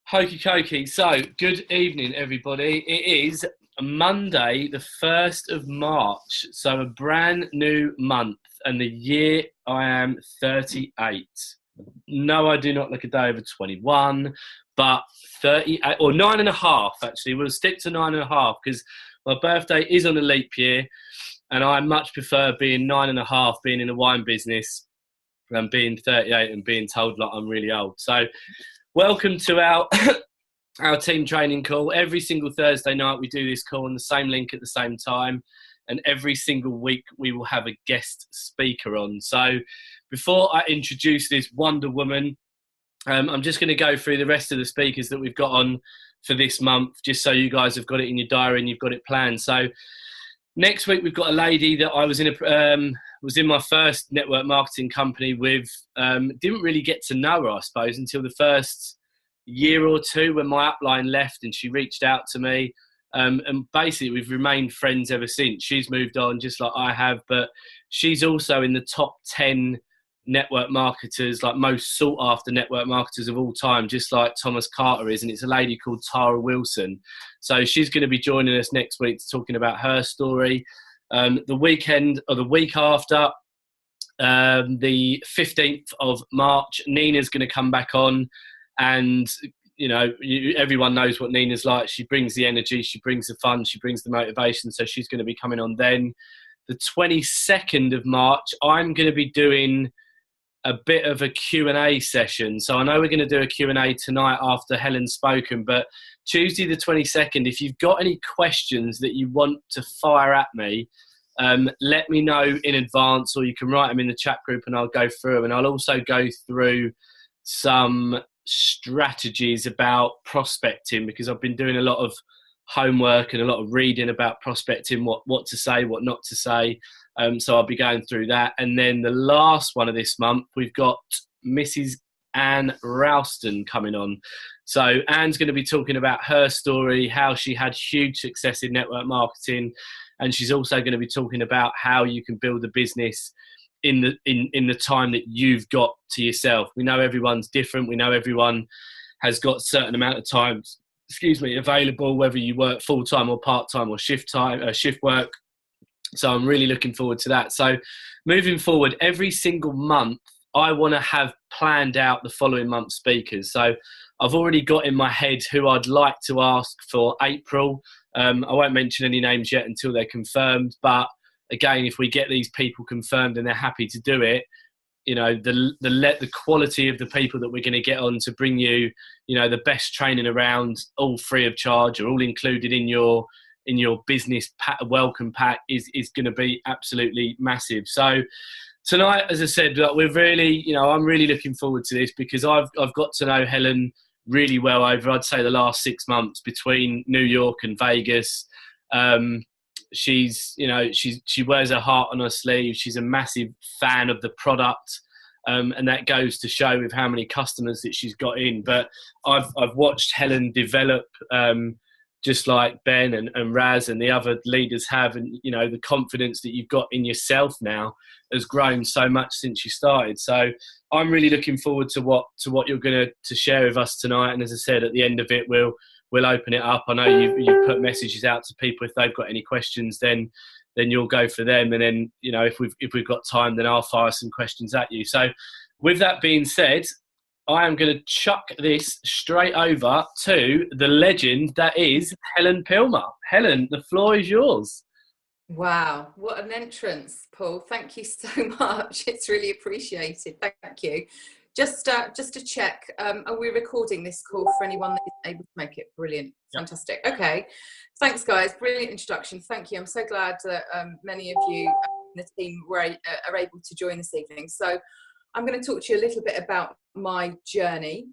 Hokey cokey. So, good evening, everybody. It is Monday, the 1st of March. So, a brand new month, and the year I am 38. No, I do not look a day over 21, but 38 or 9.5, actually. We'll stick to 9.5 because my birthday is on a leap year, and I much prefer being 9.5, being in the wine business, than being 38 and being told like I'm really old. So, welcome to our team training call. Every single Thursday night we do this call on the same link at the same time, and every single week we will have a guest speaker on. So before I introduce this Wonder Woman, I'm just going to go through the rest of the speakers that we've got on for this month, just so you guys have got it in your diary and you've got it planned. So next week we've got a lady that I was in my first network marketing company with. Didn't really get to know her, I suppose, until the first year or two when my upline left, and she reached out to me. And basically we've remained friends ever since. She's moved on just like I have, but she's also in the top 10 network marketers, like most sought after network marketers of all time, just like Thomas Carter is. And it's a lady called Tara Wilson. So she's going to be joining us next week talking about her story. The weekend or the week after, the 15th of March, Nina's going to come back on. And, you know, everyone knows what Nina's like. She brings the energy, she brings the fun, she brings the motivation. So she's going to be coming on then. The 22nd of March, I'm going to be doing a bit of a Q&A session. So I know we're going to do a Q&A tonight after Helen's spoken, but Tuesday the 22nd, if you've got any questions that you want to fire at me, let me know in advance, or you can write them in the chat group and I'll go through them. And I'll also go through some strategies about prospecting, because I've been doing a lot of homework and a lot of reading about prospecting, what to say, what not to say. So I'll be going through that. And then the last one of this month, we've got Mrs. Anne Ralston coming on. So Anne's going to be talking about her story, how she had huge success in network marketing. And she's also going to be talking about how you can build a business in the time that you've got to yourself. We know everyone's different. We know everyone has got a certain amount of time, available, whether you work full-time or part-time or shift work. So I'm really looking forward to that. So moving forward, every single month, I want to have planned out the following month's speakers. So I've already got in my head who I'd like to ask for April. I won't mention any names yet until they're confirmed, but again, if we get these people confirmed and they're happy to do it, you know, the quality of the people that we're going to get on to bring you, you know, the best training around, all free of charge or all included in your business welcome pack is going to be absolutely massive. So tonight, as I said, we're really, you know, I'm really looking forward to this because I've got to know Helen really well over, I'd say, the last 6 months between New York and Vegas. She's, you know, she wears her heart on her sleeve. She's a massive fan of the product, and that goes to show with how many customers that she's got in. But I've watched Helen develop, just like Ben and Raz and the other leaders have, and you know, the confidence that you've got in yourself now has grown so much since you started. So I'm really looking forward to what you're going to share with us tonight. And as I said, at the end of it, we'll open it up. I know you put messages out to people if they've got any questions, then you'll go for them. And then, you know, if we've got time, then I'll fire some questions at you. So with that being said, I am going to chuck this straight over to the legend that is Helen Pilmer. Helen, the floor is yours. Wow, what an entrance, Paul. Thank you so much. It's really appreciated. Thank you. Just to check, are we recording this call for anyone that is able to make it? Brilliant. Fantastic. Okay. Thanks, guys. Brilliant introduction. Thank you. I'm so glad that many of you in the team are able to join this evening. So I'm going to talk to you a little bit about my journey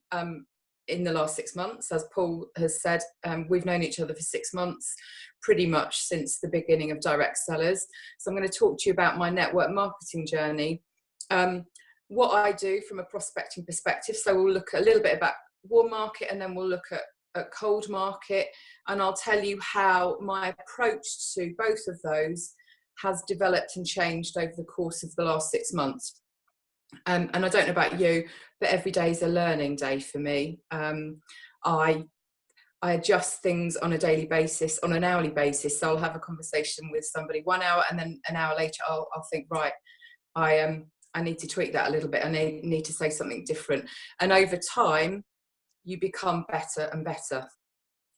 in the last 6 months. As Paul has said, we've known each other for 6 months, pretty much since the beginning of Direct Sellers. So I'm going to talk to you about my network marketing journey, what I do from a prospecting perspective. So we'll look at a little bit about warm market, and then we'll look at cold market, and I'll tell you how my approach to both of those has developed and changed over the course of the last 6 months. And I don't know about you, but every day is a learning day for me. I adjust things on a daily basis, on an hourly basis. So I'll have a conversation with somebody 1 hour, and then an hour later I'll think, right, I need to tweak that a little bit. I need to say something different. And over time, you become better and better.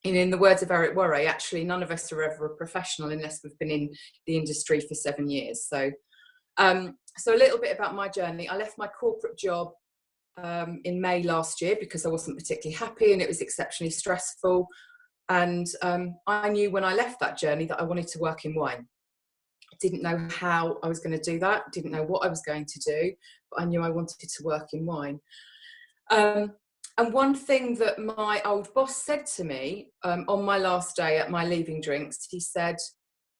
And in the words of Eric Worre, actually, none of us are ever a professional unless we've been in the industry for 7 years. So a little bit about my journey. I left my corporate job in May last year because I wasn't particularly happy and it was exceptionally stressful. And I knew when I left that journey that I wanted to work in wine. I didn't know how I was going to do that, didn't know what I was going to do, but I knew I wanted to work in wine. And one thing that my old boss said to me on my last day at my leaving drinks, he said,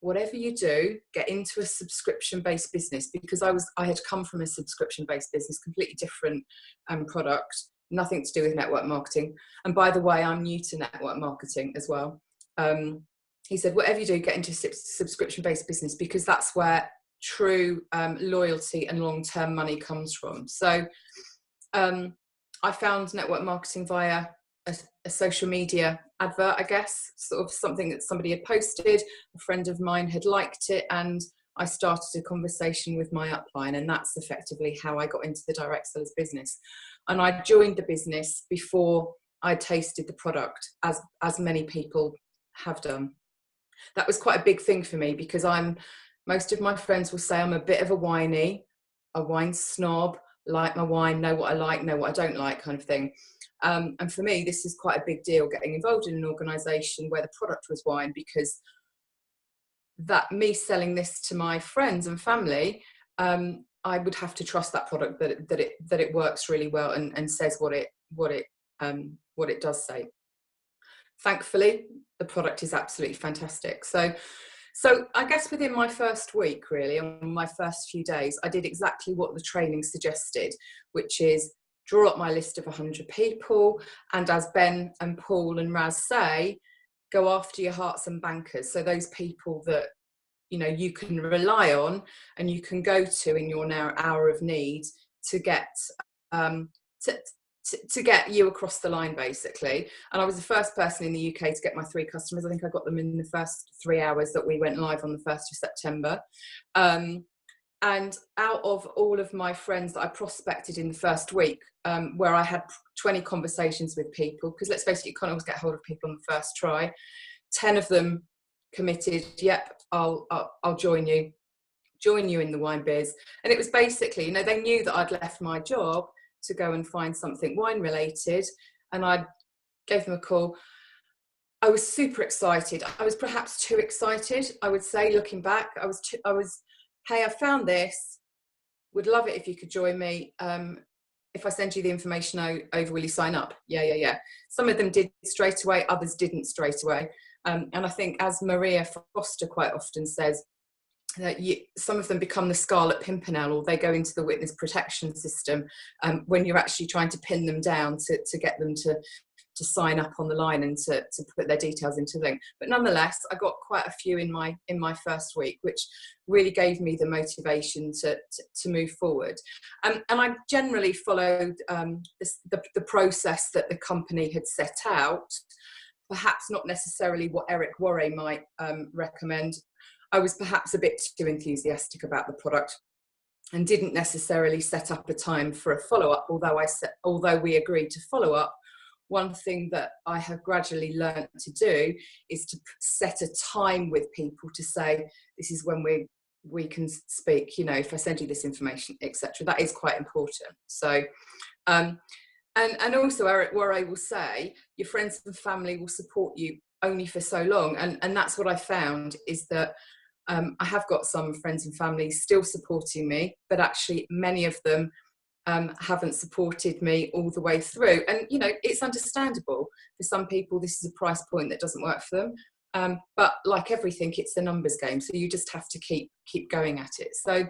whatever you do, get into a subscription-based business, because I had come from a subscription-based business, completely different product, nothing to do with network marketing. And by the way, I'm new to network marketing as well. He said, whatever you do, get into a subscription-based business, because that's where true loyalty and long-term money comes from. So I found network marketing via a social media advert, I guess, sort of something that somebody had posted. A friend of mine had liked it, and I started a conversation with my upline, and that's effectively how I got into the direct sellers business. And I joined the business before I tasted the product, as many people have done. That was quite a big thing for me, because most of my friends will say I'm a bit of a whiny, a wine snob, like my wine, know what I like, know what I don't like, kind of thing. And for me, this is quite a big deal, getting involved in an organisation where the product was wine, because that me selling this to my friends and family, I would have to trust that product, that it works really well and says what it does say. Thankfully, the product is absolutely fantastic. So I guess within my first week, really, on my first few days, I did exactly what the training suggested, which is draw up my list of 100 people. And as Ben and Paul and Raz say, go after your hearts and bankers. So those people that, you know, you can rely on and you can go to in your hour of need to get to get you across the line, basically. And I was the first person in the UK to get my 3 customers. I think I got them in the first 3 hours that we went live on the 1st of September. And out of all of my friends that I prospected in the first week, where I had 20 conversations with people, because let's face it, you can't always get hold of people on the first try, 10 of them committed, yep, I'll join you in the wine biz. And it was basically, you know, they knew that I'd left my job to go and find something wine related, and I gave them a call. I was super excited. I was perhaps too excited, I would say, looking back. I was hey, I found this, would love it if you could join me. If I send you the information over, will you sign up? Yeah. Some of them did straight away, others didn't straight away. And I think, as Maria Foster quite often says, that some of them become the Scarlet Pimpernel, or they go into the witness protection system when you're actually trying to pin them down to get them to sign up on the line and to put their details into the link. But nonetheless, I got quite a few in my first week, which really gave me the motivation to move forward. And I generally followed the process that the company had set out, perhaps not necessarily what Eric Worre might recommend. I was perhaps a bit too enthusiastic about the product and didn't necessarily set up a time for a follow-up, although we agreed to follow up. One thing that I have gradually learned to do is to set a time with people to say, this is when we can speak, you know, if I send you this information, etc. That is quite important. So and also Eric Worre will say your friends and family will support you only for so long, and that's what I found, is that I have got some friends and family still supporting me, but actually many of them haven't supported me all the way through. And, you know, it's understandable. For some people, this is a price point that doesn't work for them. But like everything, it's a numbers game. So you just have to keep going at it. So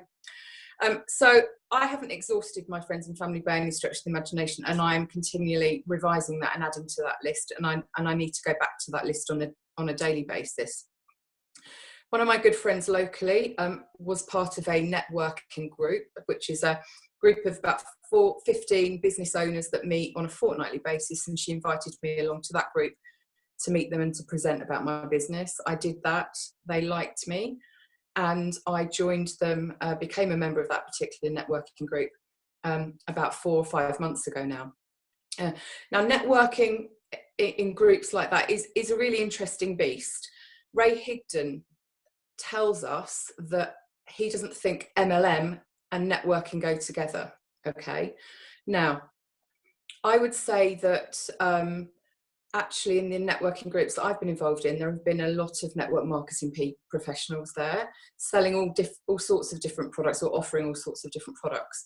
I haven't exhausted my friends and family by any stretch of the imagination, and I am continually revising that and adding to that list. And I need to go back to that list on a daily basis. One of my good friends locally was part of a networking group, which is a group of about 15 business owners that meet on a fortnightly basis, and she invited me along to that group to meet them and to present about my business. I did that. They liked me, and I joined them, became a member of that particular networking group about 4 or 5 months ago now. Now, networking in groups like that is a really interesting beast. Ray Higdon tells us that he doesn't think MLM and networking go together. Okay. Now, I would say that actually in the networking groups that I've been involved in, there have been a lot of network marketing professionals there selling all sorts of different products, or offering all sorts of different products.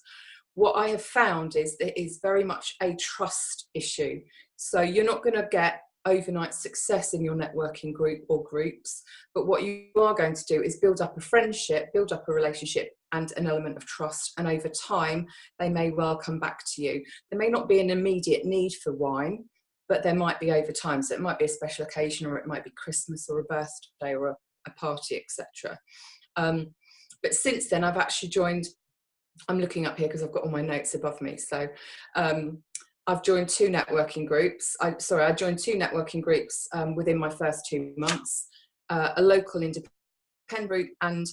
What I have found is that it is very much a trust issue. So you're not going to get overnight success in your networking group or groups, but what you are going to do is build up a friendship, build up a relationship and an element of trust, and over time they may well come back to you. There may not be an immediate need for wine, but there might be over time. So it might be a special occasion, or it might be Christmas or a birthday or a party, etc. But since then I've actually joined, I'm looking up here because I've got all my notes above me. So I've joined 2 networking groups. I joined 2 networking groups within my first 2 months, a local independent group, and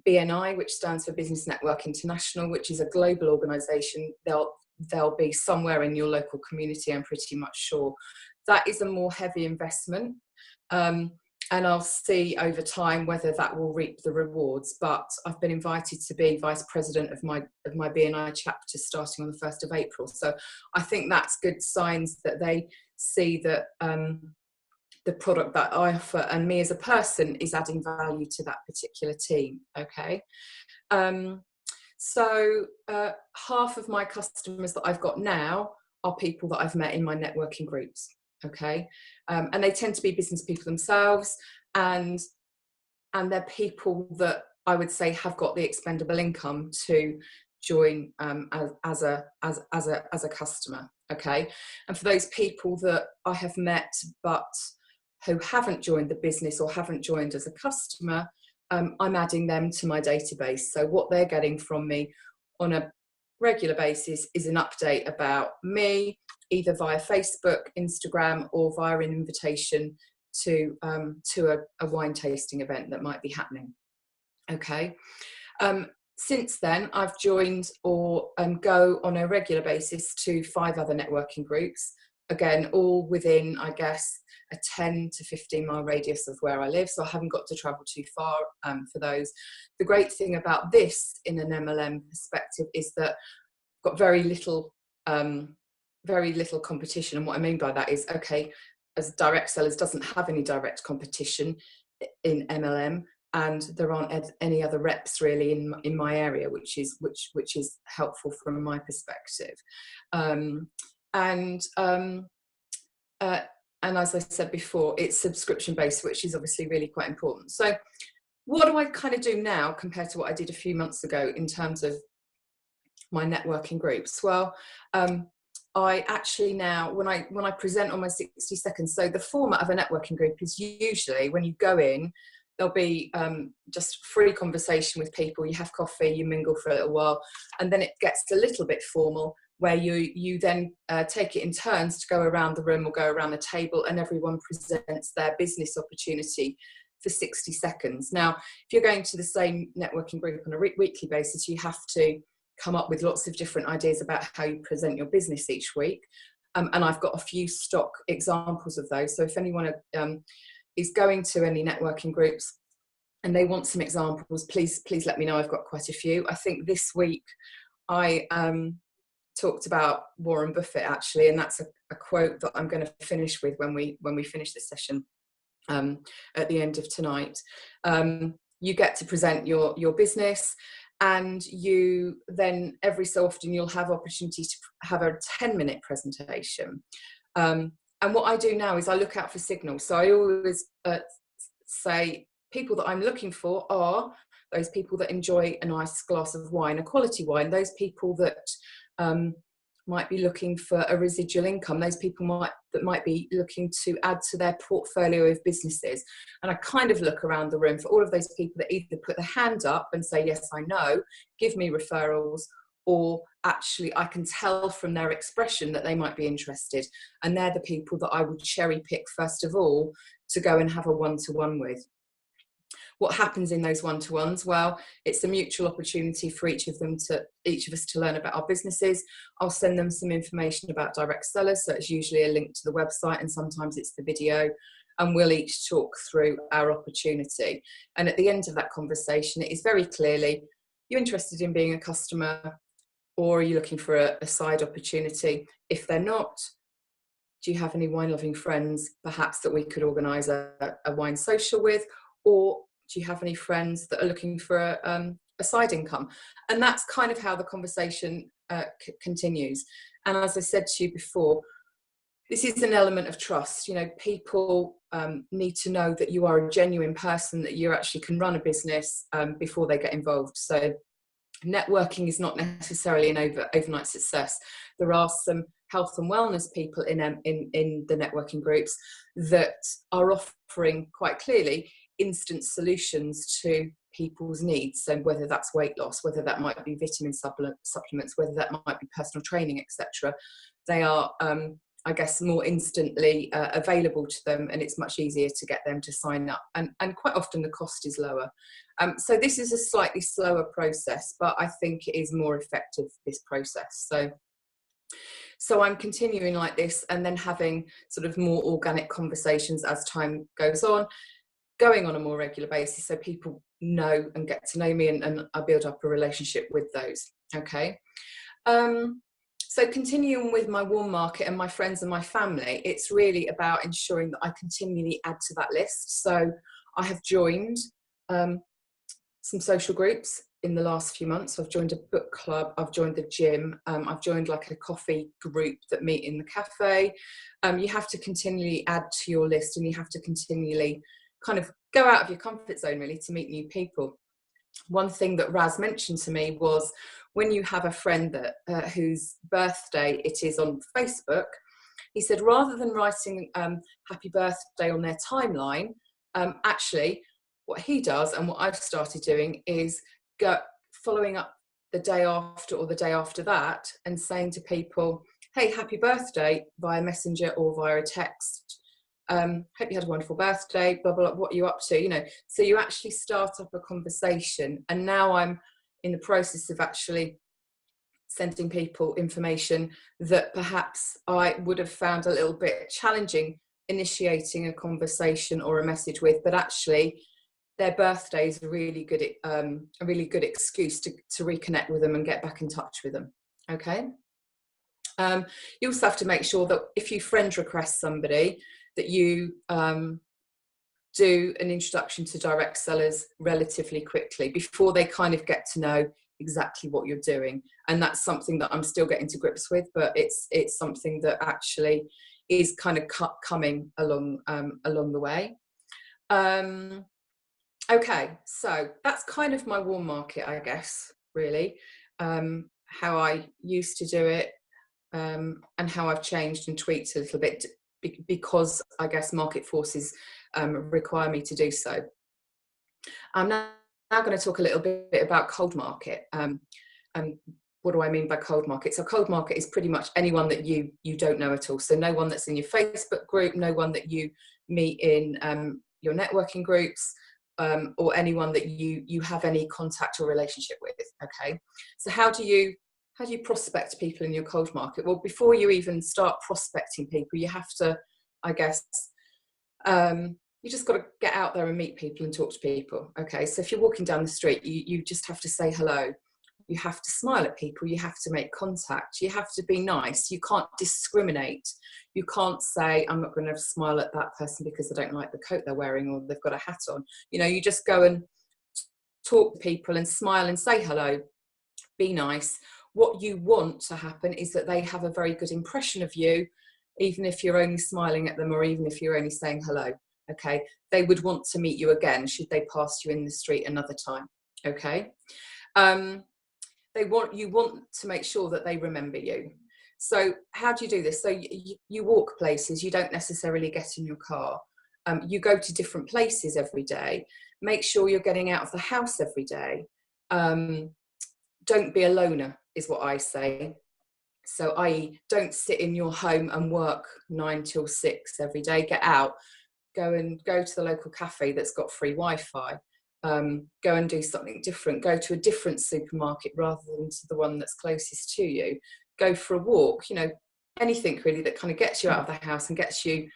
BNI, which stands for Business Network International, which is a global organisation. They'll be somewhere in your local community, I'm pretty much sure. That is a more heavy investment. And I'll see over time whether that will reap the rewards. But I've been invited to be vice president of my BNI chapter starting on the 1st of April. So I think that's good signs that they see that the product that I offer and me as a person is adding value to that particular team. Okay. So half of my customers that I've got now are people that I've met in my networking groups. Okay. And they tend to be business people themselves, and they're people that I would say have got the expendable income to join as a customer. Okay. And for those people that I have met but who haven't joined the business or haven't joined as a customer, I'm adding them to my database. So what they're getting from me on a regular basis is an update about me, either via Facebook, Instagram, or via an invitation to a wine tasting event that might be happening. Okay. Since then, I've joined or go on a regular basis to 5 other networking groups. Again, all within, I guess, a 10 to 15 mile radius of where I live. So I haven't got to travel too far for those. The great thing about this in an MLM perspective is that I've got very little competition. And what I mean by that is, okay, as direct sellers doesn't have any direct competition in MLM, and there aren't any other reps really in my area, which is helpful from my perspective. And as I said before, it's subscription based, which is obviously really quite important. So what do I kind of do now compared to what I did a few months ago in terms of my networking groups? Well, I actually now, when I present on my 60 seconds, so the format of a networking group is usually when you go in, there'll be just free conversation with people, you have coffee, you mingle for a little while, and then it gets a little bit formal, where you then take it in turns to go around the room or go around the table, and everyone presents their business opportunity for 60 seconds. Now, if you're going to the same networking group on a weekly basis, you have to come up with lots of different ideas about how you present your business each week. And I've got a few stock examples of those. So if anyone is going to any networking groups and they want some examples, please let me know. I've got quite a few. I think this week I talked about Warren Buffett actually, and that's a quote that I'm going to finish with when we finish this session at the end of tonight. You get to present your business, and you then every so often you'll have opportunity to have a 10-minute presentation. And what I do now is I look out for signals. So I always say people that I'm looking for are those people that enjoy a nice glass of wine, a quality wine, those people that might be looking for a residual income, those people that might be looking to add to their portfolio of businesses. And I kind of look around the room for all of those people that either put their hand up and say, yes, I know, give me referrals, or actually I can tell from their expression that they might be interested, and they're the people that I would cherry pick first of all to go and have a one-to-one with. What happens in those one-to-ones? Well, it's a mutual opportunity for each of us to learn about our businesses. I'll send them some information about direct sellers, so it's usually a link to the website, and sometimes it's the video, and we'll each talk through our opportunity. And at the end of that conversation, it is very clearly, you're interested in being a customer, or are you looking for a side opportunity? If they're not, do you have any wine-loving friends perhaps that we could organise a wine social with? Or do you have any friends that are looking for a side income? And that's kind of how the conversation continues. And as I said to you before, this is an element of trust. You know, people need to know that you are a genuine person, that you actually can run a business before they get involved. So networking is not necessarily an overnight success. There are some health and wellness people in the networking groups that are offering quite clearly instant solutions to people's needs. So whether that's weight loss, whether that might be vitamin supplements, whether that might be personal training, etc., they are I guess more instantly available to them, and it's much easier to get them to sign up, and quite often the cost is lower. So this is a slightly slower process, but I think it is more effective, this process. So I'm continuing like this, and then having sort of more organic conversations as time goes on, going on a more regular basis, so people know and get to know me, and I build up a relationship with those. Okay. So continuing with my warm market and my friends and my family, it's really about ensuring that I continually add to that list. So I have joined some social groups in the last few months. I've joined a book club, I've joined the gym, I've joined like a coffee group that meet in the cafe. You have to continually add to your list, and you have to continually kind of go out of your comfort zone really to meet new people. One thing that Raz mentioned to me was, when you have a friend that whose birthday it is on Facebook, he said, rather than writing happy birthday on their timeline, actually what he does and what I've started doing is following up the day after or the day after that and saying to people, hey, happy birthday, via messenger or via a text. Hope you had a wonderful birthday, blah, blah, blah, what are you up to? You know, so you actually start up a conversation. And now I'm in the process of actually sending people information that perhaps I would have found a little bit challenging initiating a conversation or a message with, but actually their birthday is a really good excuse to reconnect with them and get back in touch with them. Okay. You also have to make sure that if you friend request somebody, that you do an introduction to direct sellers relatively quickly before they kind of get to know exactly what you're doing. And that's something that I'm still getting to grips with, but it's something that actually is kind of coming along the way. Okay, so that's kind of my warm market, I guess, really. How I used to do it, and how I've changed and tweaked a little bit because I guess market forces require me to do so. I'm now going to talk a little bit about cold market. What do I mean by cold market? So cold market is pretty much anyone that you don't know at all. So no one that's in your Facebook group, no one that you meet in your networking groups, or anyone that you have any contact or relationship with. Okay, so how do you prospect people in your cold market? Well, before you even start prospecting people, you have to, I guess, you just got to get out there and meet people and talk to people. Okay, so if you're walking down the street, you just have to say hello. You have to smile at people. You have to make contact. You have to be nice. You can't discriminate. You can't say, I'm not going to smile at that person because I don't like the coat they're wearing or they've got a hat on. You know, you just go and talk to people and smile and say hello. Be nice. What you want to happen is that they have a very good impression of you, even if you're only smiling at them or even if you're only saying hello. Okay, they would want to meet you again should they pass you in the street another time. Okay, you want to make sure that they remember you. So how do you do this? So you walk places. You don't necessarily get in your car. You go to different places every day. Make sure you're getting out of the house every day. don't be a loner is what I say. So i.e. don't sit in your home and work 9 till 6 every day. Get out, go to the local cafe that's got free Wi-Fi. Go and do something different. Go to a different supermarket rather than to the one that's closest to you. Go for a walk, you know, anything really that kind of gets you out of the house and gets you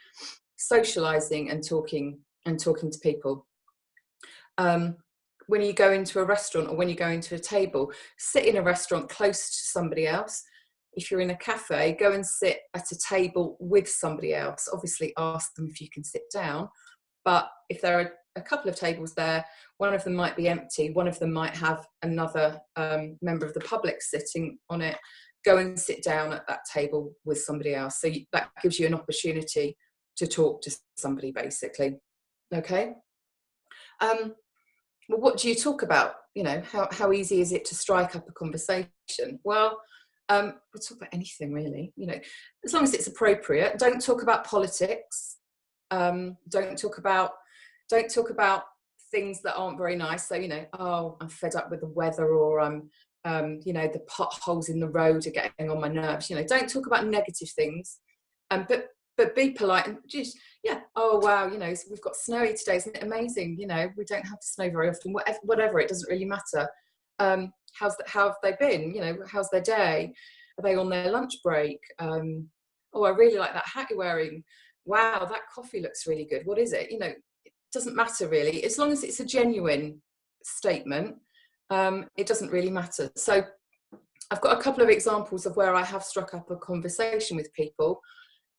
socializing and talking to people. When you go into a restaurant or when you go into a table, sit in a restaurant close to somebody else. If you're in a cafe, go and sit at a table with somebody else. Obviously ask them if you can sit down, but if there are a couple of tables there, one of them might be empty, one of them might have another member of the public sitting on it, go and sit down at that table with somebody else. So that gives you an opportunity to talk to somebody, basically. Okay. Well, what do you talk about? You know, how easy is it to strike up a conversation? Well, we'll talk about anything really, you know, as long as it's appropriate. Don't talk about politics. Don't talk about things that aren't very nice. So, you know, oh, I'm fed up with the weather, or you know, the potholes in the road are getting on my nerves. You know, don't talk about negative things, but be polite and just, yeah, oh wow, you know, we've got snowy today, isn't it amazing? You know, we don't have to snow very often. Whatever, it doesn't really matter. How have they been? You know, how's their day? Are they on their lunch break? Oh, I really like that hat you're wearing. Wow, that coffee looks really good. What is it? You know, it doesn't matter really, as long as it's a genuine statement. It doesn't really matter. So I've got a couple of examples of where I have struck up a conversation with people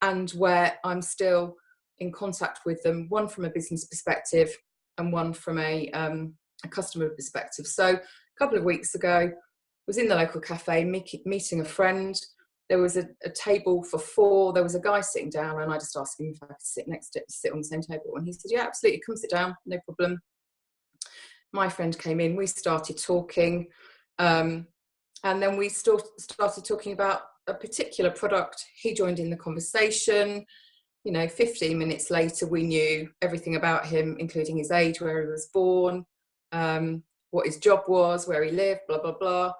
and where I'm still in contact with them, one from a business perspective and one from a customer perspective. So a couple of weeks ago, I was in the local cafe meeting a friend. There was a table for 4. There was a guy sitting down, and I just asked him if I could sit on the same table. And he said, yeah, absolutely, come sit down, no problem. My friend came in, we started talking, and then we started talking about a particular product. He joined in the conversation. You know, 15 minutes later, we knew everything about him, including his age, where he was born, what his job was, where he lived, blah, blah, blah.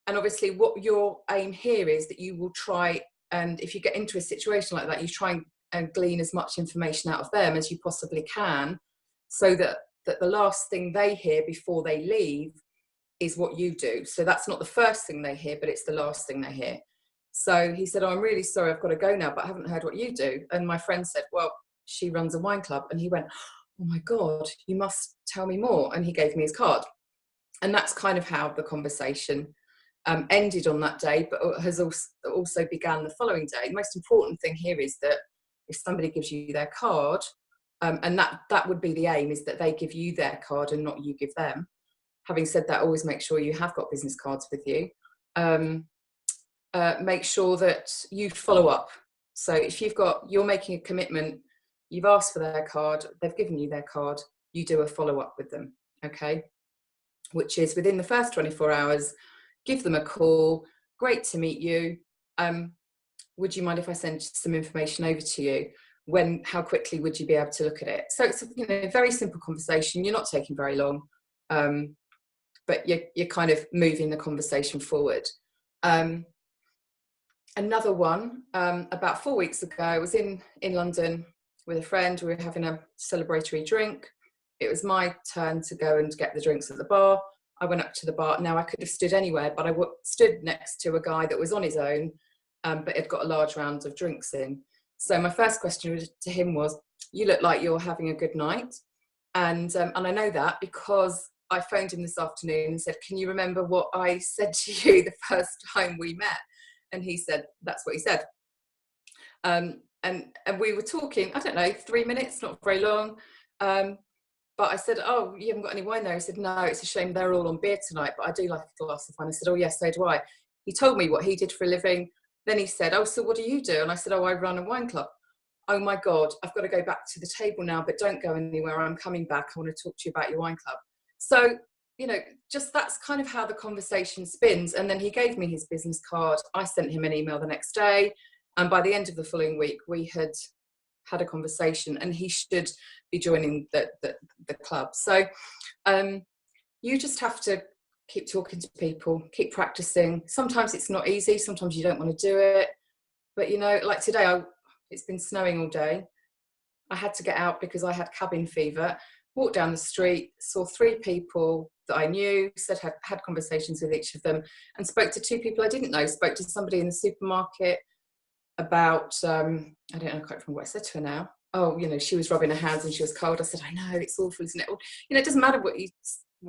And obviously what your aim here is that you will try, and if you get into a situation like that, you try and glean as much information out of them as you possibly can, so that the last thing they hear before they leave is what you do. So that's not the first thing they hear, but it's the last thing they hear. So he said, oh, I'm really sorry, I've got to go now, but I haven't heard what you do. And my friend said, well, she runs a wine club. And he went, oh my God, you must tell me more. And he gave me his card. And that's kind of how the conversation ended on that day, but has also began the following day. The most important thing here is that if somebody gives you their card, and that would be the aim, is that they give you their card and not you give them. Having said that, always make sure you have got business cards with you. Make sure that you follow up. So if you're making a commitment, you've asked for their card, they've given you their card, you do a follow up with them, okay? Which is within the first 24 hours, give them a call. Great to meet you. Would you mind if I send some information over to you? How quickly would you be able to look at it? So it's a very simple conversation. You're not taking very long, but you're kind of moving the conversation forward. Another one, about 4 weeks ago, I was in London with a friend. We were having a celebratory drink. It was my turn to go and get the drinks at the bar. I went up to the bar. Now, I could have stood anywhere, but I stood next to a guy that was on his own, but had got a large round of drinks in. So my first question to him was, you look like you're having a good night. And I know that because I phoned him this afternoon and said, can you remember what I said to you the first time we met? And he said, that's what he said. And we were talking, I don't know, 3 minutes, not very long. But I said, oh, you haven't got any wine there? He said, no, it's a shame they're all on beer tonight, but I do like a glass of wine. I said, oh, yes, so do I. He told me what he did for a living. Then he said, oh, so what do you do? And I said, oh, I run a wine club. Oh, my God, I've got to go back to the table now, but don't go anywhere. I'm coming back. I want to talk to you about your wine club. So, just that's kind of how the conversation spins. And then he gave me his business card. I sent him an email the next day. And by the end of the following week, we had a conversation, and he should be joining the club. So you just have to keep talking to people, keep practicing. Sometimes it's not easy, sometimes you don't want to do it, but you know, like today, it's been snowing all day. I had to get out because I had cabin fever. Walked down the street, saw 3 people that I knew, had conversations with each of them, and spoke to 2 people I didn't know. Spoke to somebody in the supermarket about, I don't know, I can't remember what I said to her now. Oh, you know, she was rubbing her hands and she was cold. I said, I know, it's awful, isn't it? You know, it doesn't matter what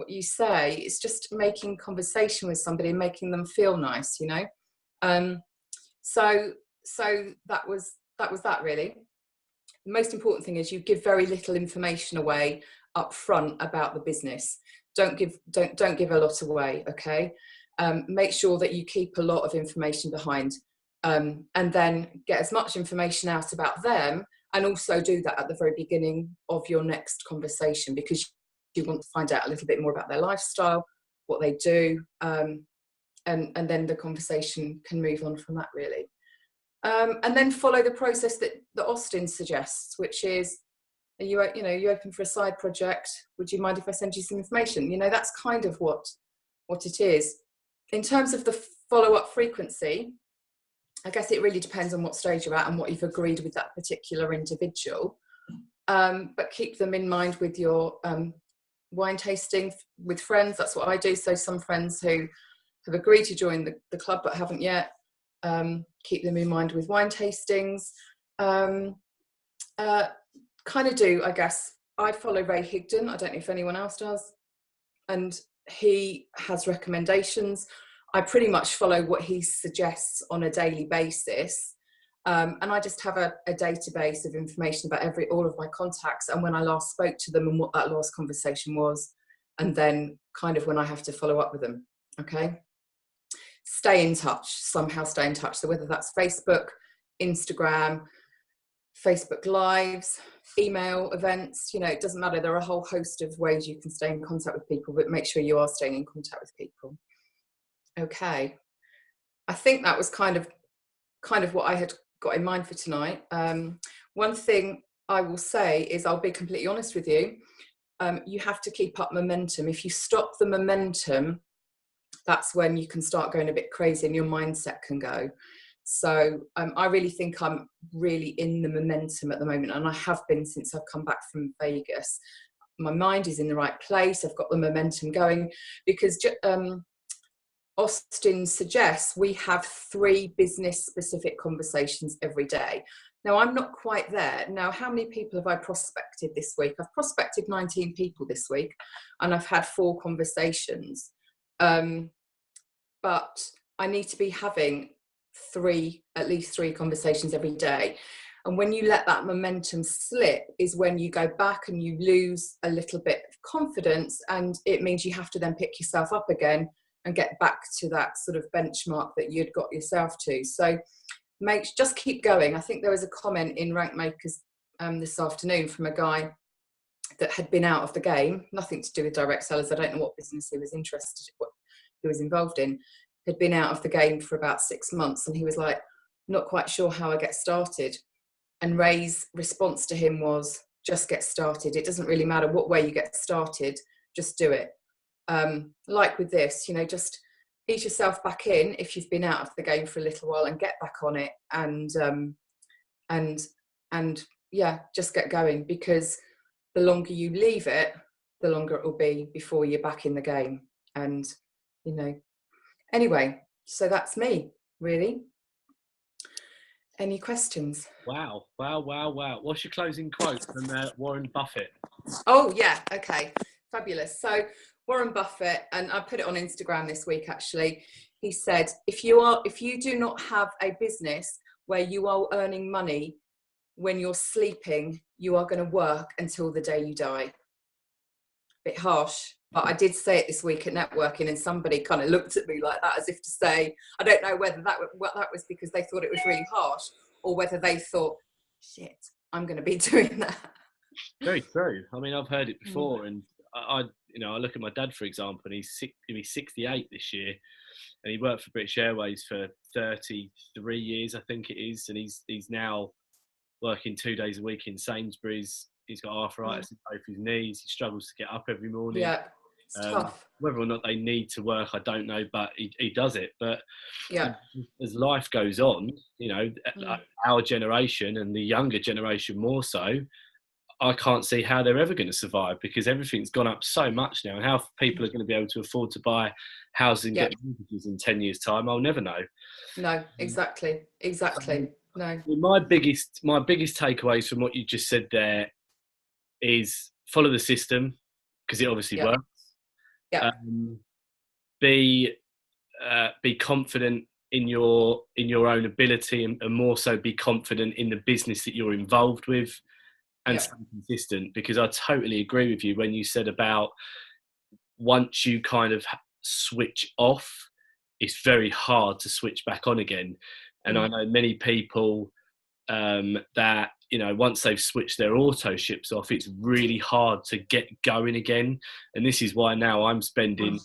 you say. It's just making conversation with somebody and making them feel nice, you know. So that was that really. The most important thing is you give very little information away up front about the business. Don't give a lot away, okay? Make sure that you keep a lot of information behind, and then get as much information out about them, and also do that at the very beginning of your next conversation, because you want to find out a little bit more about their lifestyle, what they do, and then the conversation can move on from that really. And then follow the process that Austin suggests, which is, are you open for a side project? Would you mind if I send you some information? You know, that's kind of what it is. In terms of the follow-up frequency, I guess it really depends on what stage you're at and what you've agreed with that particular individual. But keep them in mind with your wine tasting with friends. That's what I do. So some friends who have agreed to join the club but haven't yet, keep them in mind with wine tastings. Kind of do, I guess. I follow Ray Higdon. I don't know if anyone else does. And he has recommendations. I pretty much follow what he suggests on a daily basis. And I just have a database of information about all of my contacts and when I last spoke to them and what that last conversation was. And then kind of when I have to follow up with them. Okay. Stay in touch, somehow stay in touch. So whether that's Facebook, Instagram, Facebook Lives, email, events, you know, it doesn't matter. There are a whole host of ways you can stay in contact with people, but make sure you are staying in contact with people. Okay. I think that was kind of what I had got in mind for tonight. One thing I will say is, I'll be completely honest with you. You have to keep up momentum. If you stop the momentum, that's when you can start going a bit crazy and your mindset can go. So I really think I'm really in the momentum at the moment, and I have been since I've come back from Vegas. My mind is in the right place. I've got the momentum going because Austin suggests we have 3 business-specific conversations every day. Now, I'm not quite there. Now, how many people have I prospected this week? I've prospected 19 people this week, and I've had 4 conversations. But I need to be having at least 3 conversations every day. And when you let that momentum slip is when you go back and you lose a little bit of confidence, and it means you have to then pick yourself up again and get back to that sort of benchmark that you'd got yourself to. So just keep going. I think there was a comment in Rank Makers this afternoon from a guy that had been out of the game, nothing to do with direct sellers. I don't know what business he was involved in, had been out of the game for about 6 months, and he was like, not quite sure how I get started. And Ray's response to him was, just get started. It doesn't really matter what way you get started, just do it. Like with this, you know, just ease yourself back in if you've been out of the game for a little while, and get back on it, and yeah, just get going, because the longer you leave it, the longer it will be before you're back in the game. And you know, anyway, so that's me really. Any questions? Wow. What's your closing quote from Warren Buffett? Oh yeah, okay, fabulous. So Warren Buffett, and I put it on Instagram this week actually, he said, if you do not have a business where you are earning money when you're sleeping, you are going to work until the day you die. Bit harsh, but I did say it this week at networking, and somebody kind of looked at me like that, as if to say, I don't know whether that was because they thought it was really harsh, or whether they thought, shit, I'm going to be doing that. Very true. I mean, I've heard it before, and I look at my dad, for example, and he's 68 this year, and he worked for British Airways for 33 years, I think it is, and he's now working 2 days a week in Sainsbury's. He's got arthritis in both his knees. He struggles to get up every morning. Yeah. It's tough. Whether or not they need to work, I don't know, but he does it. But Yeah. as life goes on, Mm. our generation and the younger generation more so, I can't see how they're ever going to survive, because everything's gone up so much now, and how people are going to be able to afford to buy houses and Yeah. get mortgages in 10 years' time, I'll never know. No, exactly. So, No. my biggest takeaways from what you just said there is follow the system, because it obviously Yeah. works. Yeah. Be confident in your own ability, and more so be confident in the business that you're involved with, and Yeah. stay consistent, because I totally agree with you when you said about once you kind of switch off, it's very hard to switch back on again. And I know many people that, once they've switched their auto ships off, it's really hard to get going again. And this is why now I'm spending,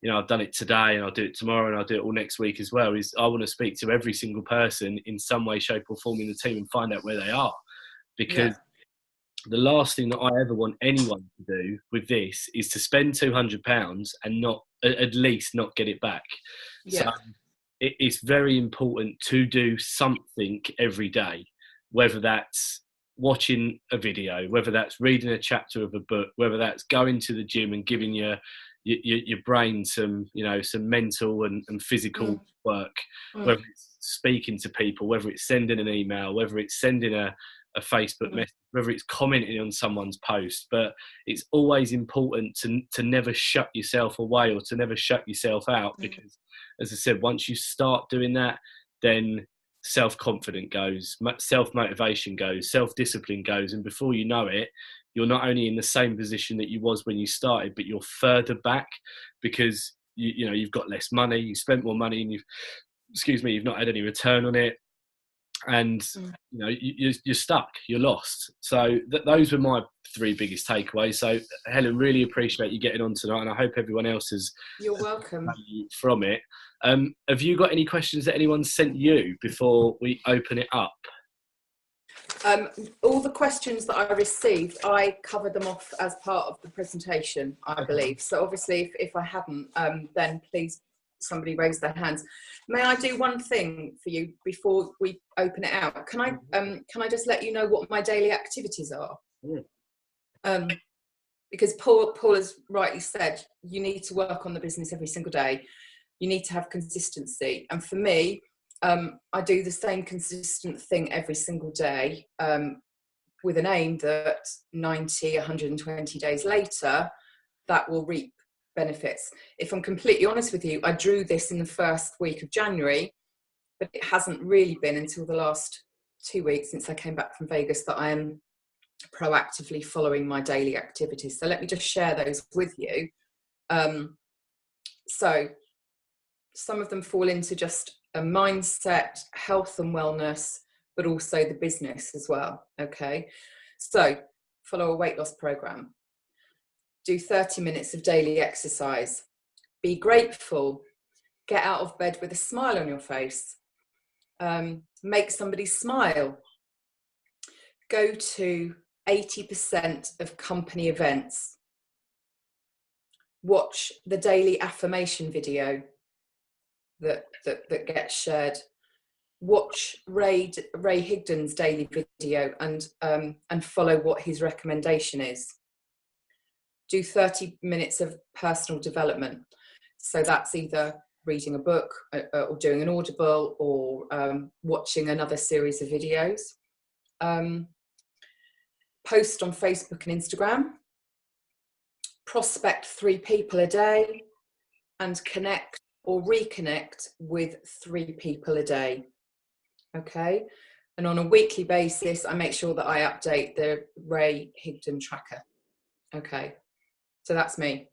I've done it today and I'll do it tomorrow and I'll do it all next week as well, is I want to speak to every single person in some way, shape or form in the team and find out where they are. Because the last thing that I ever want anyone to do with this is to spend £200 and not, at least not get it back. Yeah. So it's very important to do something every day, whether that's watching a video, whether that's reading a chapter of a book, whether that's going to the gym and giving your brain some, some mental and physical work, whether it's speaking to people, whether it's sending an email, whether it's sending a Facebook message, whether it's commenting on someone's post. But it's always important to never shut yourself away or to never shut yourself out, because, as I said, once you start doing that, then self-confidence goes, self-motivation goes, self-discipline goes, and before you know it, you're not only in the same position that you was when you started, but you're further back, because you've got less money, you spent more money, and you've not had any return on it, and you're stuck, you're lost. So those were my three biggest takeaways. So Helen, really appreciate you getting on tonight, and I hope everyone else has. You're welcome. From it. Have you got any questions that anyone sent you before we open it up? All the questions that I received, I covered them off as part of the presentation, I believe. So obviously, if I hadn't, then please somebody raise their hands. May I do one thing for you before we open it out? Can I just let you know what my daily activities are? Yeah. Because Paul has rightly said, you need to work on the business every single day. You need to have consistency. And for me, I do the same consistent thing every single day, with an aim that 90, 120 days later, that will reap benefits. If I'm completely honest with you, I drew this in the first week of January, but it hasn't really been until the last 2 weeks since I came back from Vegas that I am proactively following my daily activities. So let me just share those with you. So some of them fall into just a mindset, health and wellness, but also the business as well. Okay. So follow a weight loss program. Do 30 minutes of daily exercise. Be grateful. Get out of bed with a smile on your face. Make somebody smile. Go to 80% of company events. Watch the daily affirmation video that gets shared. Watch Ray Higdon's daily video and follow what his recommendation is. Do 30 minutes of personal development. So that's either reading a book or doing an audible or watching another series of videos. Post on Facebook and Instagram. Prospect 3 people a day and connect or reconnect with 3 people a day. Okay. And on a weekly basis, I make sure that I update the Ray Higdon tracker. Okay. So that's me.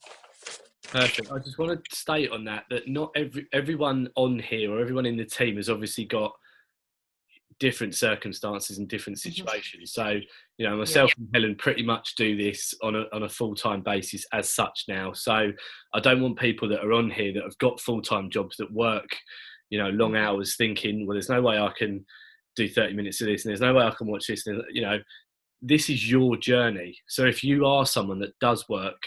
Perfect. I just want to state on that not everyone on here or everyone in the team has obviously got different circumstances and different situations. So, myself and Helen pretty much do this on a full-time basis as such now. So I don't want people that are on here that have got full-time jobs that work, long hours, thinking, well, there's no way I can do 30 minutes of this and there's no way I can watch this. And, this is your journey. So if you are someone that does work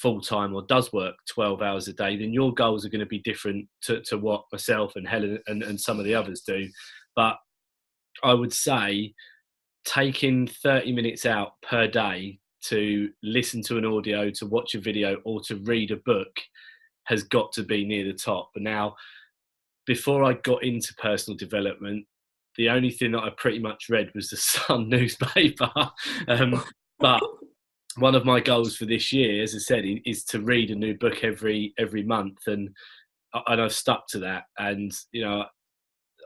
full-time or does work 12 hours a day, then your goals are going to be different to what myself and Helen and some of the others do. But I would say taking 30 minutes out per day to listen to an audio, to watch a video, or to read a book has got to be near the top. But now, before I got into personal development, the only thing that I pretty much read was the Sun newspaper. But one of my goals for this year, as I said, is to read a new book every month, and I've stuck to that. And you know,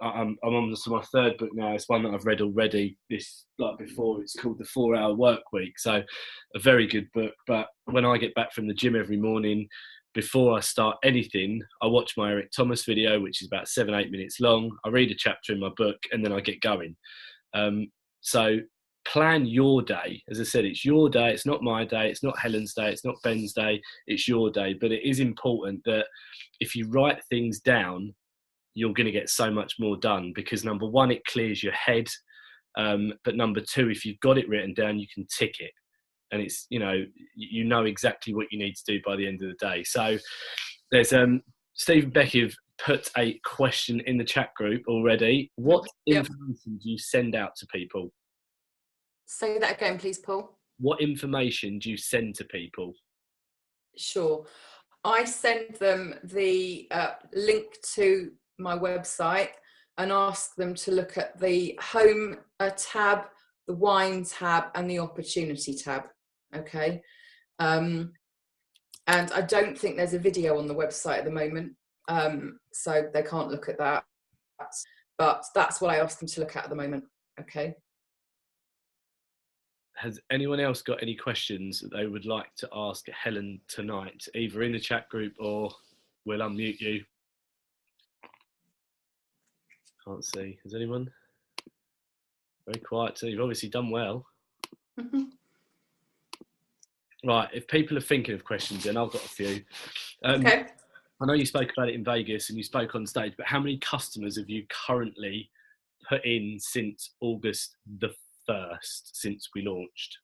I'm on to my third book now. It's one that I've read already. Before, it's called The 4 Hour Work Week. So a very good book. But when I get back from the gym every morning, before I start anything, I watch my Eric Thomas video, which is about 7-8 minutes long. I read a chapter in my book, and then I get going. So plan your day. As I said, it's your day. It's not my day. It's not Helen's day. It's not Ben's day. It's your day. But it is important that if you write things down, you're going to get so much more done, because number one, it clears your head. But number two, if you've got it written down, you can tick it. And it's, you know exactly what you need to do by the end of the day. So there's Stephen Becky put a question in the chat group already. What information do you send out to people? Say that again, please, Paul. What information do you send to people? Sure. I send them the link to my website and ask them to look at the home tab, the wine tab, and the opportunity tab. Okay. And I don't think there's a video on the website at the moment, so they can't look at that. But that's what I asked them to look at the moment. Okay. Has anyone else got any questions that they would like to ask Helen tonight, either in the chat group or we'll unmute you? Can't see. Has anyone? Very quiet too. You've obviously done well. Mm-hmm. Right. If people are thinking of questions, then I've got a few. Okay. I know you spoke about it in Vegas and you spoke on stage, but how many customers have you currently put in since August the 1st, since we launched?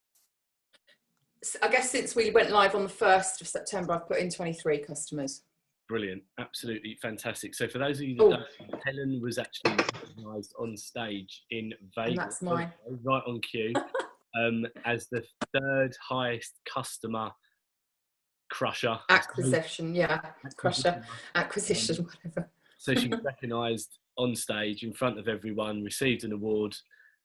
I guess since we went live on the 1st of September, I've put in 23 customers. Brilliant. Absolutely fantastic. So for those of you that don't know, Helen was actually recognised on stage in Vegas. And that's mine. Right on cue. As the third highest customer crusher. Acquisition, crusher, acquisition, whatever. So she was recognised on stage in front of everyone, received an award,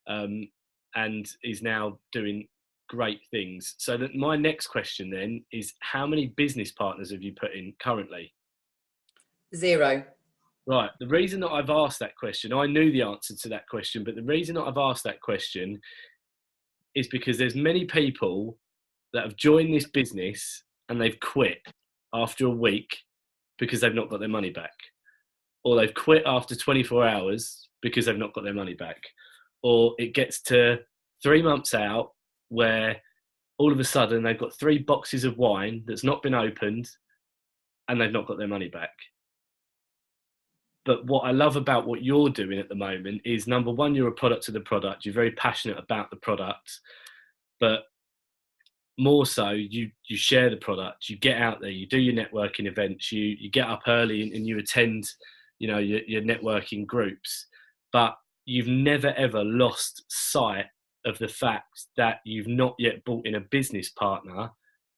and is now doing great things. So that my next question then is, how many business partners have you put in currently? 0. Right. The reason that I've asked that question, I knew the answer to that question, but the reason that I've asked that question is because there's many people that have joined this business and they've quit after a week because they've not got their money back. Or they've quit after 24 hours because they've not got their money back. Or it gets to 3 months out where all of a sudden they've got 3 boxes of wine that's not been opened and they've not got their money back. But what I love about what you're doing at the moment is, number one, you're a product of the product. You're very passionate about the product, but more so, you share the product. You get out there, you do your networking events, you get up early and you attend, your networking groups. But you've never ever lost sight of the fact that you've not yet brought in a business partner,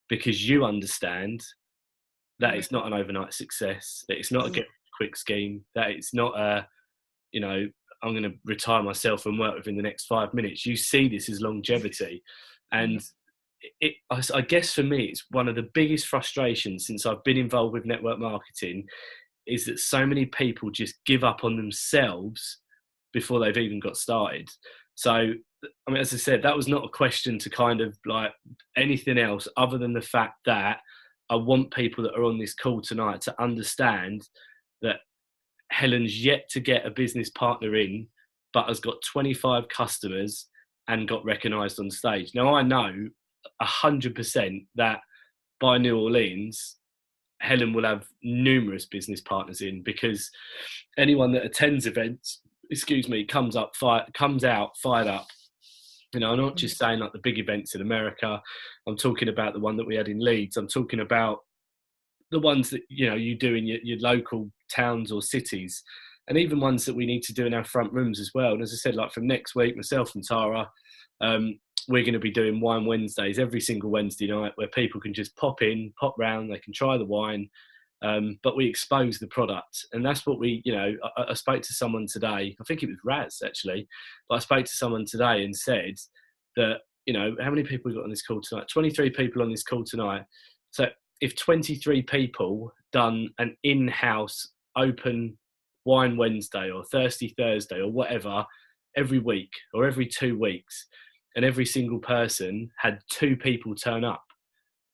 because you understand that it's not an overnight success, that it's not a get quick scheme, that it's not I'm going to retire myself and work within the next 5 minutes. You see this as longevity. And I guess for me, it's one of the biggest frustrations since I've been involved with network marketing, is that so many people just give up on themselves before they've even got started. So, I mean, as I said, that was not a question to kind of like anything else other than the fact that I want people that are on this call tonight to understand that Helen's yet to get a business partner in, but has got 25 customers and got recognised on stage. Now, I know 100% that by New Orleans, Helen will have numerous business partners in, because anyone that attends events, comes out fired up, You know, I'm not just saying like the big events in America. I'm talking about the one that we had in Leeds. I'm talking about the ones that, you know, you do in your local towns or cities, and even ones that we need to do in our front rooms as well. And as I said, like from next week, myself and Tara, we're going to be doing wine Wednesdays every single Wednesday night, where people can just pop in, pop round, they can try the wine, but we expose the product. And that's what we, you know, I spoke to someone today, I think it was Raz actually, but I spoke to someone today and said that, you know, how many people we got on this call tonight? 23 people on this call tonight. So if 23 people done an in-house open wine Wednesday or Thirsty Thursday or whatever every week or every 2 weeks, and every single person had 2 people turn up,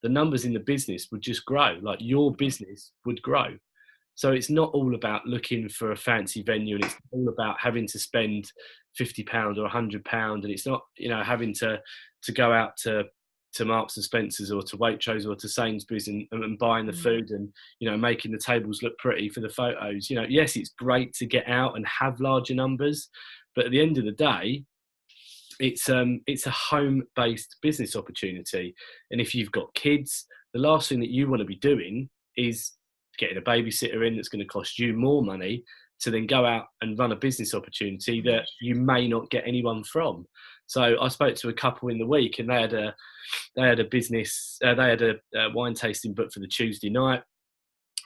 the numbers in the business would just grow. Like your business would grow. So it's not all about looking for a fancy venue, and it's all about having to spend £50 or £100, and it's not, you know, having to go out to Marks and Spencer's or to Waitrose or to Sainsbury's and buying the food and, you know, making the tables look pretty for the photos. You know, yes, it's great to get out and have larger numbers, but at the end of the day, it's a home-based business opportunity. And if you've got kids, the last thing that you want to be doing is getting a babysitter in that's going to cost you more money to then go out and run a business opportunity that you may not get anyone from. So I spoke to a couple in the week, and they had a business, they had a wine tasting booked for the Tuesday night,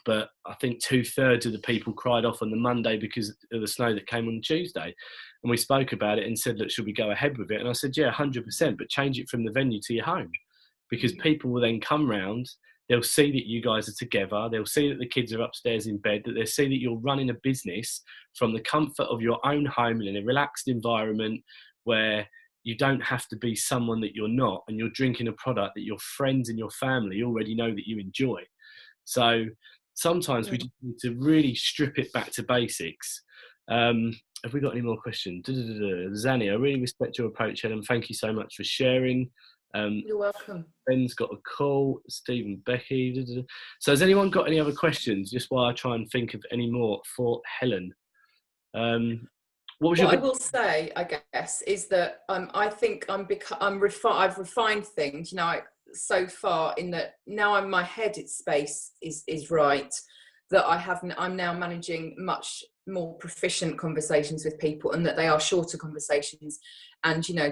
but I think 2/3 of the people cried off on the Monday because of the snow that came on the Tuesday. And we spoke about it and said, look, should we go ahead with it? And I said, yeah, 100%, but change it from the venue to your home, because people will then come round, they'll see that you guys are together, they'll see that the kids are upstairs in bed, that they'll see that you're running a business from the comfort of your own home in a relaxed environment where you don't have to be someone that you're not, and you're drinking a product that your friends and your family already know that you enjoy. So sometimes we just need to really strip it back to basics. Have we got any more questions? Zanny, I really respect your approach, Helen. Thank you so much for sharing. You're welcome. Ben's got a call. Stephen, Becky. So has anyone got any other questions, just while I try and think of any more for Helen? What I will say, I guess, is that I think I've refined things, you know, so far, in that now my head space is right, that I'm now managing much more proficient conversations with people, and that they are shorter conversations, and, you know,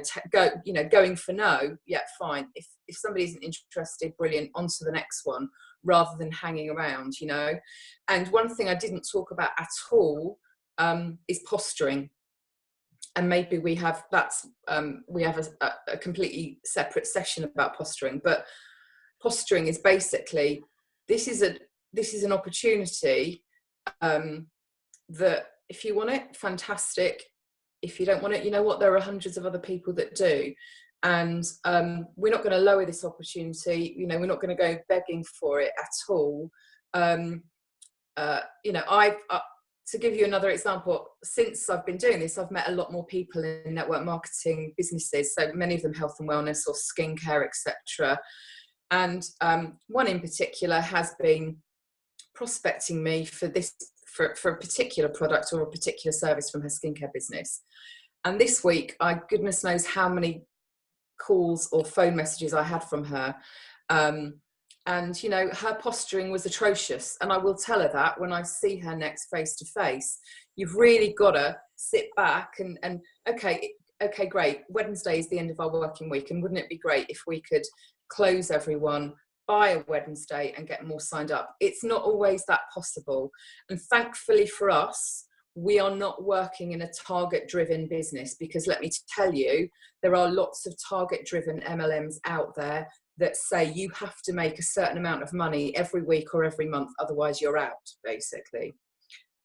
going for no, yeah, fine. If somebody isn't interested, brilliant, on to the next one, rather than hanging around, you know. And one thing I didn't talk about at all is posturing. And maybe we have a completely separate session about posturing. But posturing is basically, this is an opportunity that if you want it, fantastic. If you don't want it, you know what, there are hundreds of other people that do. And we're not going to lower this opportunity. You know, we're not going to go begging for it at all. You know, to give you another example, since I've been doing this, I've met a lot more people in network marketing businesses, so many of them health and wellness or skincare, etc. And one in particular has been prospecting me for a particular product or a particular service from her skincare business. And this week, goodness knows how many calls or phone messages I had from her. And, you know, her posturing was atrocious. And I will tell her that when I see her next face to face. You've really got to sit back and okay, great. Wednesday is the end of our working week. And wouldn't it be great if we could close everyone by a Wednesday and get more signed up? It's not always that possible. And thankfully for us, we are not working in a target-driven business, because let me tell you, there are lots of target-driven MLMs out there that say you have to make a certain amount of money every week or every month, otherwise you're out, basically.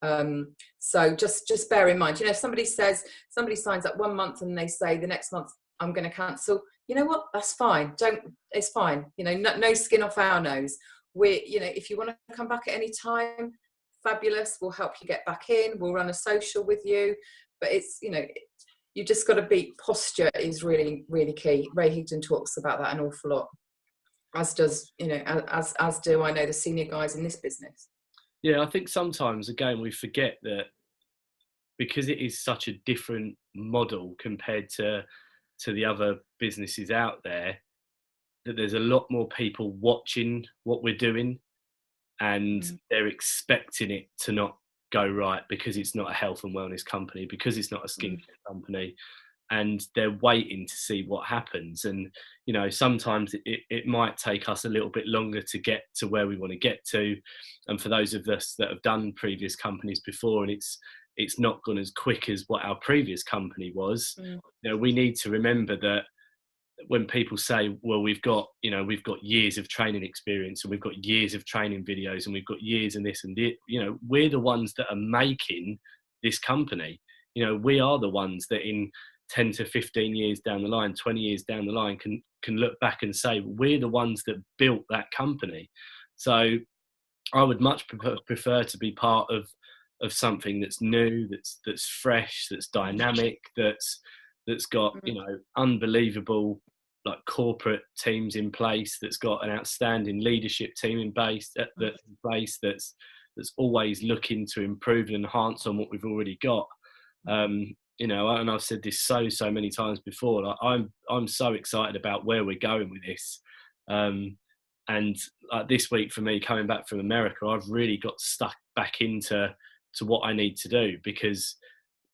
So just bear in mind, you know, if somebody signs up 1 month and they say the next month I'm going to cancel, you know what, that's fine. It's fine. You know, no skin off our nose. You know, if you want to come back at any time, fabulous. We'll help you get back in. We'll run a social with you. But it's, you know, you just got to be, posture is really, really key. Ray Higdon talks about that an awful lot, as does, you know, as do I know the senior guys in this business. Yeah, I think sometimes, again, we forget that because it is such a different model compared to to the other businesses out there, that there's a lot more people watching what we're doing, and they're expecting it to not go right because it's not a health and wellness company, because it's not a skincare company, and they're waiting to see what happens. And you know, sometimes it might take us a little bit longer to get to where we want to get to, and for those of us that have done previous companies before and it's not gone as quick as what our previous company was, you know, we need to remember that when people say, well, we've got years of training experience, and we've got years of training videos, and we've got years and this and it, you know, we're the ones that are making this company. You know, we are the ones that in 10 to 15 years down the line, 20 years down the line, can look back and say, we're the ones that built that company. So I would much prefer to be part of something that's new, that's fresh, that's dynamic, that's got, you know, unbelievable like corporate teams in place, that's got an outstanding leadership team in place, that's always looking to improve and enhance on what we've already got. You know, and I've said this so many times before, like, I'm so excited about where we're going with this. And this week for me, coming back from America, I've really got stuck back into what I need to do, because,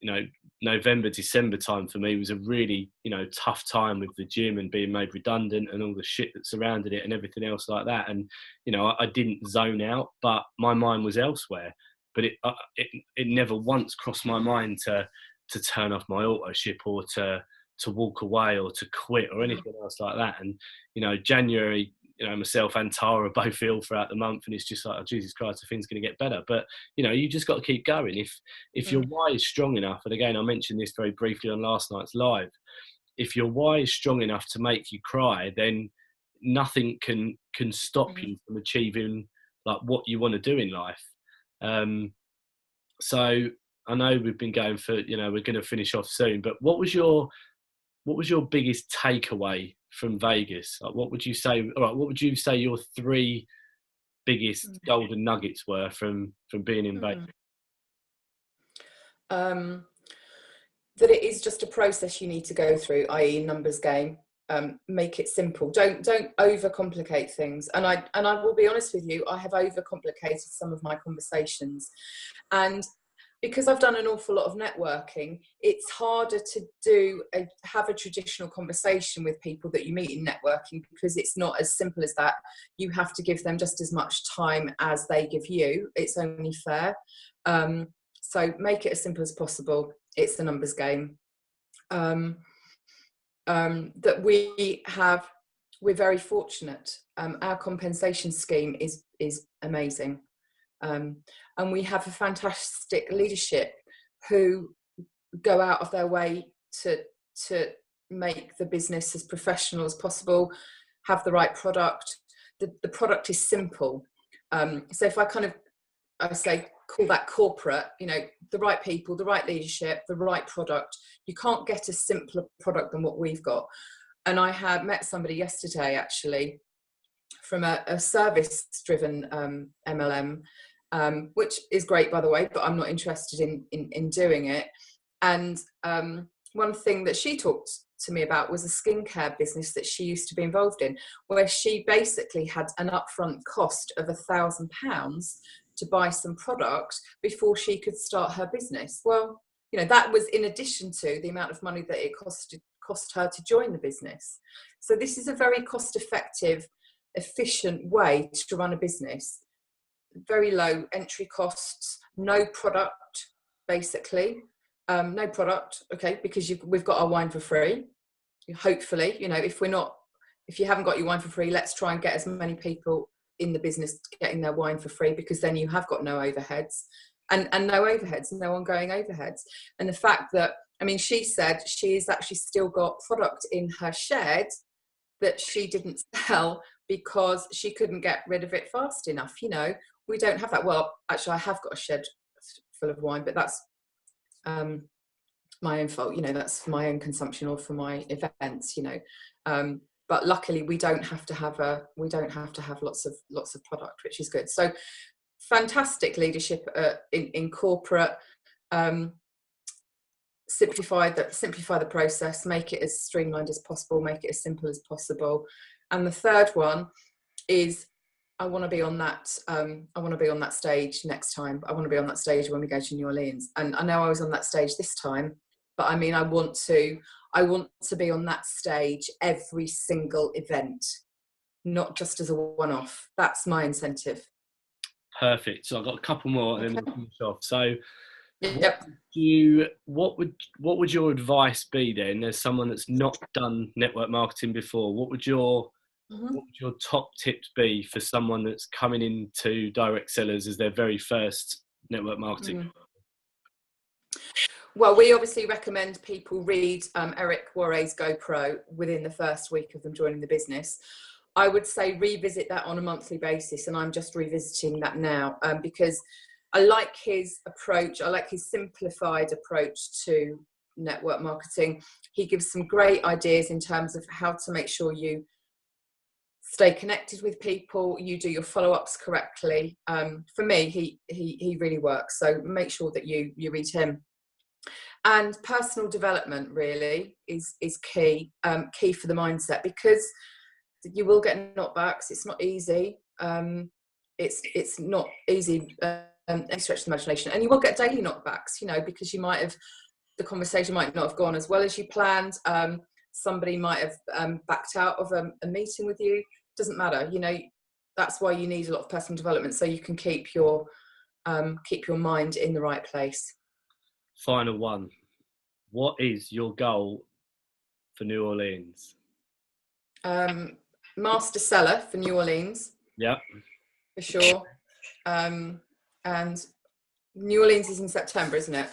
you know, November, December time for me was a really, you know, tough time with the gym and being made redundant and all the shit that surrounded it and everything else like that. And, you know, I didn't zone out, but my mind was elsewhere. But it never once crossed my mind to turn off my auto ship, or to walk away, or to quit, or anything else like that. And, you know, January, you know, myself and Tara are both ill throughout the month, and it's just like, oh, Jesus Christ, the thing's going to get better. But, you know, you just got to keep going. If your why is strong enough, and again, I mentioned this very briefly on last night's live, if your why is strong enough to make you cry, then nothing can stop you from achieving like what you want to do in life. So I know we've been going for, you know, we're going to finish off soon, but what was your biggest takeaway from Vegas? Like, what would you say? All right, what would you say your 3 biggest golden nuggets were from being in Vegas? That it is just a process you need to go through, i.e., numbers game. Make it simple. Don't overcomplicate things. And I will be honest with you, I have overcomplicated some of my conversations, and because I've done an awful lot of networking, it's harder to have a traditional conversation with people that you meet in networking, because it's not as simple as that. You have to give them just as much time as they give you. It's only fair. So make it as simple as possible. It's the numbers game. That we're very fortunate. Our compensation scheme is amazing. And we have a fantastic leadership who go out of their way to make the business as professional as possible, have the right product. The product is simple. So if I call that corporate, you know, the right people, the right leadership, the right product. You can't get a simpler product than what we've got. And I had met somebody yesterday, actually, from a service-driven MLM, which is great, by the way, but I'm not interested in doing it. And one thing that she talked to me about was a skincare business that she used to be involved in, where she basically had an upfront cost of £1,000 to buy some product before she could start her business. Well, you know, that was in addition to the amount of money that it cost her to join the business. So this is a very cost-effective, efficient way to run a business. Very low entry costs, no product, basically. No product, okay, because we've got our wine for free. Hopefully, you know, if you haven't got your wine for free, let's try and get as many people in the business getting their wine for free, because then you have got no overheads and no overheads, no ongoing overheads. And the fact that, I mean, she said she's actually still got product in her shed that she didn't sell because she couldn't get rid of it fast enough. You know, we don't have that. Well, actually, I have got a shed full of wine, but that's my own fault. You know, that's for my own consumption or for my events. You know, but luckily we don't have to have lots of product, which is good. So fantastic leadership in corporate. simplify the process, make it as streamlined as possible, make it as simple as possible. And the third one is, I want to be on that stage next time. I want to be on that stage when we go to New Orleans. And I know I was on that stage this time, but I mean, I want to be on that stage every single event, not just as a one-off. That's my incentive. Perfect. So I've got a couple more and then we'll finish off. So Yep. what would your advice be then, as someone that's not done network marketing before? What would your top tips be for someone that's coming into direct sellers as their very first network marketing? Well, we obviously recommend people read Eric Worre's GoPro within the first week of them joining the business. I would say revisit that on a monthly basis, and I'm just revisiting that now because I like his approach. I like his simplified approach to network marketing. He gives some great ideas in terms of how to make sure you stay connected with people, you do your follow-ups correctly. For me, he really works. So make sure that you read him. And personal development really is key for the mindset, because you will get knockbacks. It's not easy. It's not easy. Any stretch of the imagination, and you will get daily knockbacks. Because the conversation might not have gone as well as you planned. Somebody might have backed out of a meeting with you. Doesn't matter. That's why you need a lot of personal development, so you can keep your mind in the right place. Final one. What is your goal for New Orleans? Master seller for New Orleans. Yeah. For sure. And New Orleans is in September, isn't it?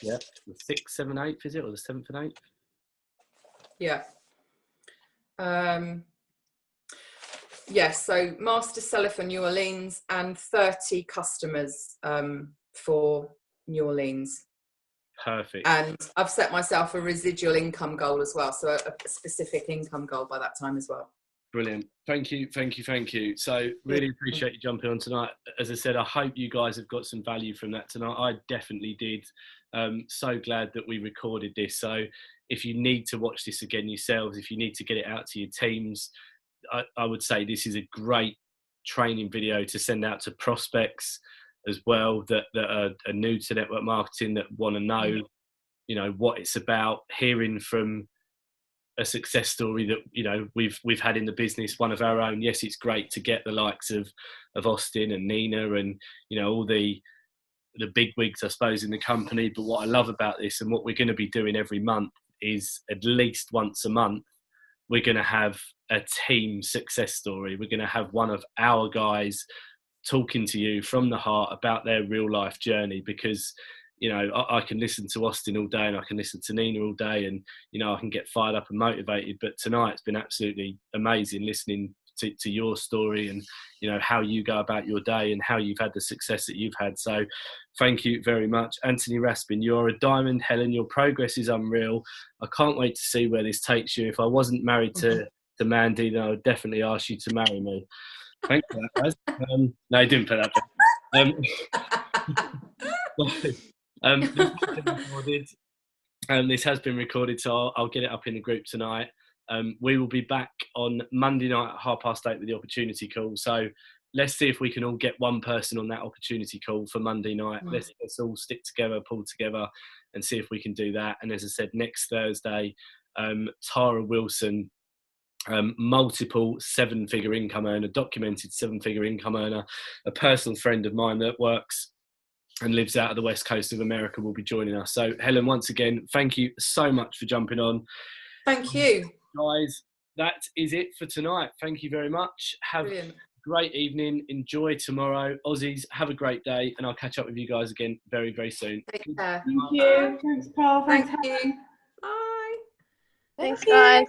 Yeah. The 6th, 7th, 8th, is it? Or the 7th and 8th? Yeah. Yes, so master seller for New Orleans and 30 customers for New Orleans. Perfect. And I've set myself a residual income goal as well, so a specific income goal by that time as well. Brilliant. Thank you. So really appreciate you jumping on tonight. As I said, I hope you guys have got some value from that tonight. I definitely did. So glad that we recorded this. So if you need to watch this again yourselves, if you need to get it out to your teams, I would say this is a great training video to send out to prospects as well that are new to network marketing, that want to know, what it's about, hearing from a success story that we've had in the business, one of our own. Yes, it's great to get the likes of Austin and Nina and all the big wigs, I suppose, in the company. But what I love about this, and what we're going to be doing every month, is at least once a month we're going to have a team success story. We're going to have one of our guys talking to you from the heart about their real life journey, because I can listen to Austin all day and I can listen to Nina all day, and I can get fired up and motivated. But tonight it's been absolutely amazing listening to your story and how you go about your day and how you've had the success that you've had. So thank you very much, Anthony Raspin. You're a diamond, Helen. Your progress is unreal. I can't wait to see where this takes you. If I wasn't married to Mandy, then I would definitely ask you to marry me. Thanks for that, guys. No, he didn't put that back. This has been recorded, so I'll get it up in the group tonight. We will be back on Monday night at 8:30 with the opportunity call. So let's see if we can all get one person on that opportunity call for Monday night. Let's all stick together, pull together, and see if we can do that. And as I said, next Thursday, Tara Wilson, multiple 7-figure income earner, documented 7-figure income earner, a personal friend of mine that works and lives out of the west coast of America, will be joining us. So Helen, once again, thank you so much for jumping on. Thank you. Guys, that is it for tonight. Thank you very much. Have a great evening. Enjoy tomorrow. Aussies, have a great day, and I'll catch up with you guys again very, very soon. Take care. Thank you. Thanks, Paul. Thank you. Bye. Thanks, guys.